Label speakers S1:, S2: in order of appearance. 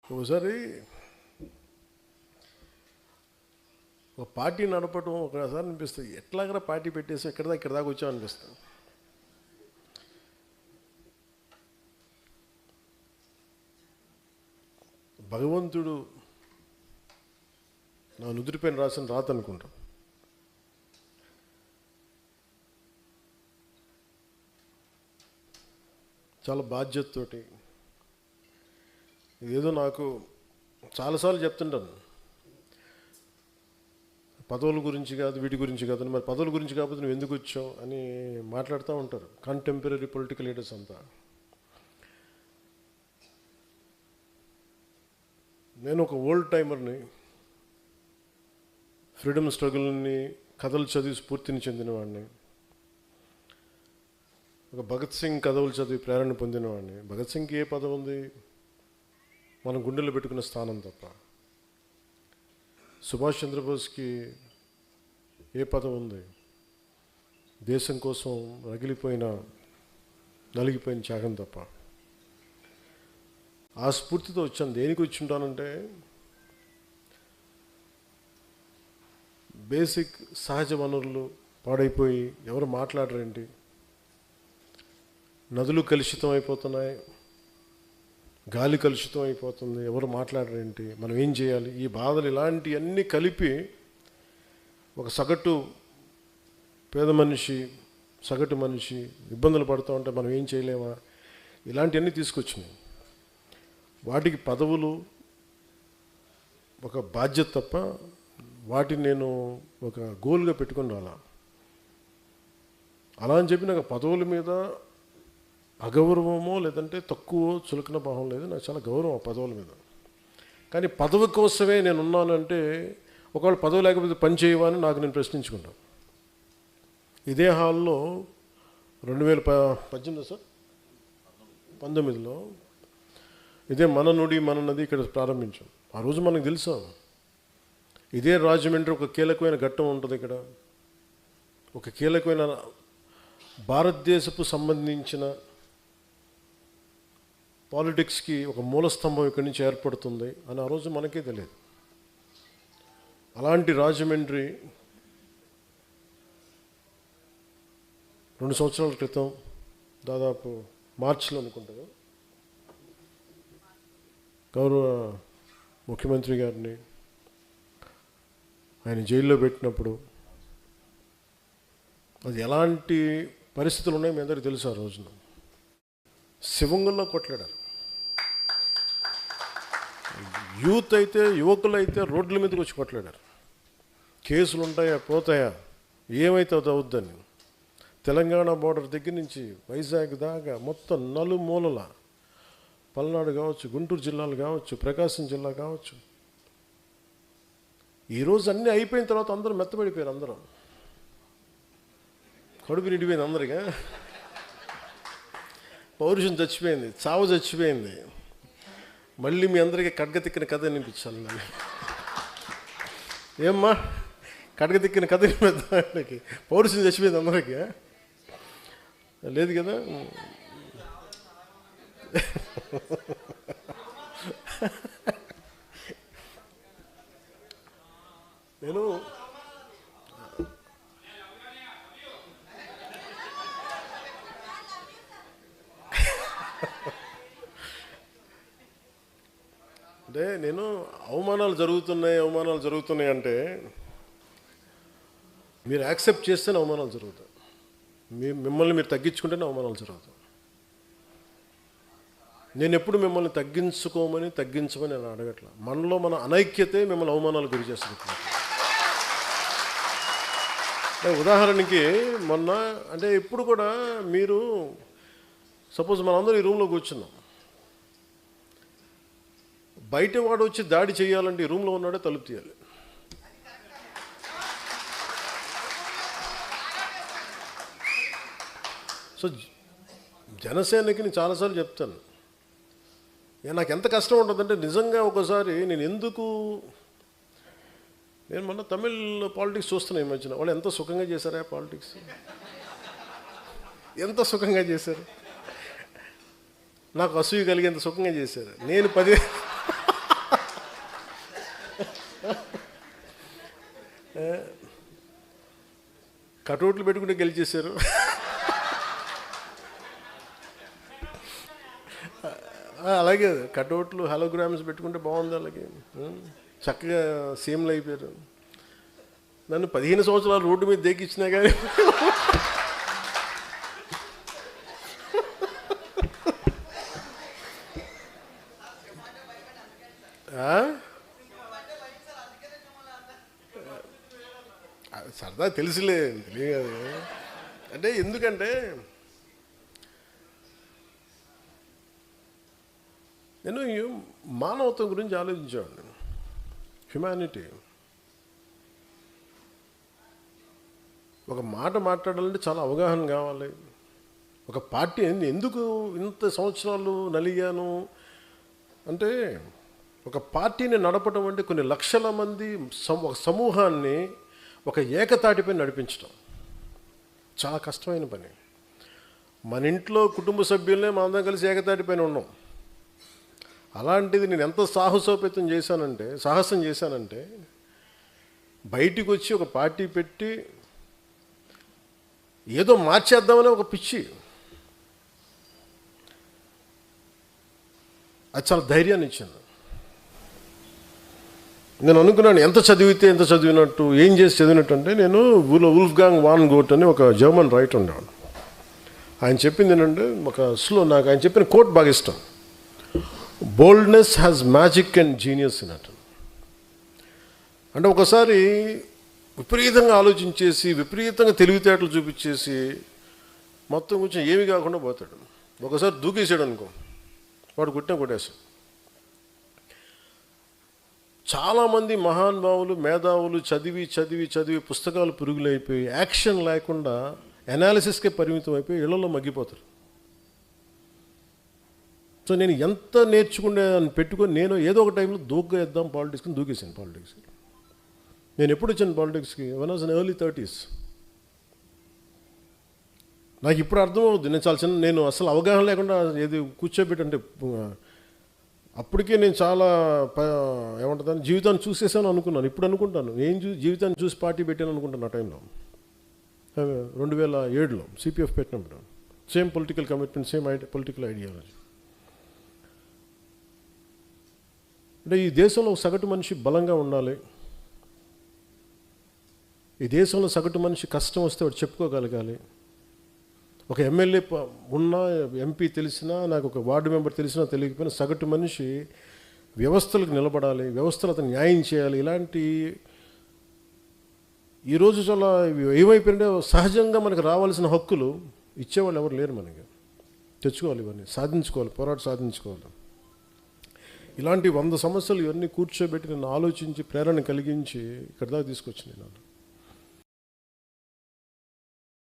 S1: ఒకసారి ఒక పార్టీ నడపడం ఒకసారి అనిపిస్తుంది, ఎట్లాగరా పార్టీ పెట్టేసి ఇక్కడ దాకా వచ్చాం అనిపిస్తుంది. భగవంతుడు నా నుదుటిపైన రాసిన రాత అనుకుంటాం. చాలా బాధ్యతతోటి ఏదో నాకు చాలాసార్లు చెప్తుంటాను, పదవుల గురించి కాదు వీటి గురించి కాదు, మరి పదవుల గురించి కాకపోతే నువ్వు ఎందుకు వచ్చావు అని మాట్లాడుతూ ఉంటారు కంటెంపరీ పొలిటికల్ లీడర్స్ అంతా. నేను ఒక ఓల్డ్ టైమర్ని, ఫ్రీడమ్ స్ట్రగుల్ని కథలు చదివి స్ఫూర్తిని చెందినవాడిని, ఒక భగత్ సింగ్ కథలు చదివి ప్రేరణ పొందినవాడిని. భగత్ సింగ్కి ఏ పదవి ఉంది? మనం గుండెల్లో పెట్టుకున్న స్థానం తప్ప. సుభాష్ చంద్రబోస్కి ఏ పదవి ఉంది? దేశం కోసం నలిగిపోయిన త్యాగం తప్ప. ఆ స్ఫూర్తితో వచ్చాను. దేనికి వచ్చి ఉంటానంటే, బేసిక్ సహజ వనరులు పాడైపోయి ఎవరు మాట్లాడరేంటి, నదులు కలుషితం అయిపోతున్నాయి, గాలి కలుషితం అయిపోతుంది, ఎవరు మాట్లాడరేంటి, మనం ఏం చేయాలి, ఈ బాధలు ఇలాంటివన్నీ కలిపి ఒక సగటు మనిషి ఇబ్బందులు పడుతూ ఉంటే మనం ఏం చేయలేమా, ఇలాంటివన్నీ తీసుకొచ్చినాయి. వాటికి పదవులు ఒక బాధ్యత తప్ప వాటిని నేను ఒక గోల్గా పెట్టుకుని రాలా. అలా అని చెప్పి నాకు పదవుల మీద అగౌరవమో లేదంటే తక్కువ చులకన భావం లేదు. నాకు చాలా గౌరవం ఆ పదవుల మీద. కానీ పదవి కోసమే నేను ఉన్నానంటే, ఒకవేళ పదవి లేకపోతే పని చేయవా అని నాకు నేను ప్రశ్నించుకుంటాను. ఇదే హాల్లో 2019లో ఇదే మన నుడి మన నది ఇక్కడ ప్రారంభించాం. ఆ రోజు మనకు తెలుసా, ఇదే రాజమండ్రి ఒక కీలకమైన ఘట్టం ఉంటుంది. ఇక్కడ ఒక కీలకమైన భారతదేశపు సంబంధించిన పాలిటిక్స్కి ఒక మూలస్తంభం ఇక్కడి నుంచి ఏర్పడుతుంది అని ఆ రోజు మనకే తెలియదు. అలాంటి రాజమండ్రి 2 సంవత్సరాల క్రితం దాదాపు మార్చిలో అనుకుంటారు, గౌరవ ముఖ్యమంత్రి గారిని ఆయన జైల్లో పెట్టినప్పుడు అది ఎలాంటి పరిస్థితులు ఉన్నాయో మీ అందరికీ తెలుసు. ఆ రోజున శివంగంలో కొట్లాడారు. యువకులు అయితే రోడ్ల మీదకి వచ్చి కొట్లాడారు. కేసులు ఉంటాయా పోతాయా, ఏమైతే అవుద్దని. తెలంగాణ బోర్డర్ దగ్గర నుంచి వైజాగ్ దాకా మొత్తం నలుమూలల, పల్నాడు కావచ్చు, గుంటూరు జిల్లాలు కావచ్చు, ప్రకాశం జిల్లా కావచ్చు. ఈరోజు అన్నీ అయిపోయిన తర్వాత అందరూ మెత్తబడిపోయారు. అందరూ కడుపు నిండిపోయింది అందరిగా. పౌరుషం చచ్చిపోయింది, చావు చచ్చిపోయింది. మళ్ళీ మీ అందరికీ కడగతిక్కిన కథ వినిపించాలి. నేను ఏమ్మా కడగతిక్కిన కథ వినిపిద్దానికి పౌరుషం చచ్చిపోయింది అందరికీ లేదు కదా. నేను అవమానాలు జరుగుతున్నాయి అంటే మీరు యాక్సెప్ట్ చేస్తేనే అవమానాలు జరుగుతాయి. మిమ్మల్ని మీరు తగ్గించుకుంటేనే అవమానాలు జరుగుతాయి. నేను ఎప్పుడు మిమ్మల్ని తగ్గించమని నేను అడగట్లా. మనలో మన అనైక్యతే మిమ్మల్ని అవమానాలు గురి చేస్తుంది. ఉదాహరణకి మొన్న అంటే ఇప్పుడు కూడా మీరు సపోజ్ మనందరం ఈ రూమ్లో కూర్చున్నాం, బయట వాడు వచ్చి దాడి చేయాలంటే ఈ రూమ్లో ఉన్నాడే తలుపు తీయాలి. సో జనసేనకి నేను చాలాసార్లు చెప్తాను, నాకు ఎంత కష్టం ఉంటుందంటే నిజంగా ఒకసారి నేను మొన్న తమిళ్ పాలిటిక్స్ చూస్తున్నాను ఈ మధ్యన. వాళ్ళు ఎంత సుఖంగా చేశారా పాలిటిక్స్, ఎంత సుఖంగా చేశారు. నాకు అసూయ కలిగేంత సుఖంగా చేశారు. నేను కటౌట్లు పెట్టుకుంటే గెలిచేశారు. అలాగే కటౌట్లు హలోగ్రామ్స్ పెట్టుకుంటే బాగుంది. అలాగే చక్కగా సీఎంలు అయిపోయారు. నన్ను 15 సంవత్సరాలు రోడ్డు మీద దేకిచ్చినా కానీ సరదా తెలుసులే, తెలియదు. అంటే ఎందుకంటే నేను మానవత్వం గురించి ఆలోచించేవాడిని. హ్యుమానిటీ. ఒక మాట మాట్లాడాలంటే చాలా అవగాహన కావాలి. ఒక పార్టీ ఎందుకు ఇంత సంవత్సరాలు నలిగాను అంటే, ఒక పార్టీని నడపడం అంటే కొన్ని లక్షల మంది ఒక సమూహాన్ని ఒక ఏకతాటిపై నడిపించడం చాలా కష్టమైన పని. మన ఇంట్లో కుటుంబ సభ్యులనే మనందరం కలిసి ఏకతాటిపైన ఉన్నాం. అలాంటిది నేను ఎంత సాహసం చేశానంటే బయటికి వచ్చి ఒక పార్టీ పెట్టి ఏదో మార్చేద్దామనే ఒక పిచ్చి. అది చాలా ధైర్యాన్ని ఇచ్చింది. నేను అనుకున్నాను ఎంత చదివినట్టు, ఏం చేసి చదివినట్టు అంటే, నేను వుల్ఫ్గాంగ్ వాన్ గోట్ అని ఒక జర్మన్ రైటర్ ఉండేవాడు. ఆయన చెప్పింది ఏంటంటే, నాకు ఆయన చెప్పిన కోట్ బాగా ఇష్టం. Boldness has magic and genius in it. అంటే ఒకసారి విపరీతంగా ఆలోచించేసి విపరీతంగా తెలివితేటలు చూపించేసి మొత్తం కొంచెం ఏమీ కాకుండా పోతాడు. ఒకసారి దూకేసాడు అనుకో, వాడు కొట్టేశాడు. చాలామంది మహానుభావులు మేధావులు చదివి పుస్తకాలు పురుగులైపోయి యాక్షన్ లేకుండా అనాలిసిస్కే పరిమితం అయిపోయి ఇళ్లలో మగ్గిపోతారు. సో నేను ఎంత నేర్చుకునే పెట్టుకొని నేను ఏదో ఒక టైంలో దూకేద్దాం పాలిటిక్స్ని దూకేసాను. పాలిటిక్స్కి నేను ఎప్పుడు వచ్చాను పాలిటిక్స్కి? One was in early 30s. నాకు ఇప్పుడు అర్థమవుద్ది. నేను అసలు అవగాహన లేకుండా ఏది కూర్చోబెట్టంటే అప్పటికే నేను చాలా ఏమంటుందని జీవితాన్ని చూసేసాను అనుకున్నాను. ఇప్పుడు అనుకుంటాను జీవితాన్ని చూసి పార్టీ పెట్టాను అనుకుంటాను. ఆ టైంలో 2007లో సిపిఎఫ్ పెట్టినప్పుడు same political commitment, same political ideology. అంటే ఈ దేశంలో సగటు మనిషి బలంగా ఉండాలి. ఈ దేశంలో సగటు మనిషి కష్టం వస్తే వాడు చెప్పుకోగలగాలి. ఒక ఎమ్మెల్యే ఉన్నా, ఎంపీ తెలిసినా, నాకు ఒక వార్డు మెంబర్ తెలిసినా తెలియకపోయినా సగటు మనిషి వ్యవస్థలకు నిలబడాలి, వ్యవస్థలు అతను న్యాయం చేయాలి. ఇలాంటి ఈరోజు చాలా ఏమైపోయింటే సహజంగా మనకు రావాల్సిన హక్కులు ఇచ్చేవాళ్ళు ఎవరు లేరు. మనకి తెచ్చుకోవాలి, ఇవన్నీ సాధించుకోవాలి, సాధించుకోవాలి. ఇలాంటి 100 సమస్యలు ఇవన్నీ కూర్చోబెట్టి నన్ను ఆలోచించి ప్రేరణ కలిగించి ఇక్కడ దాకా తీసుకొచ్చింది. నేను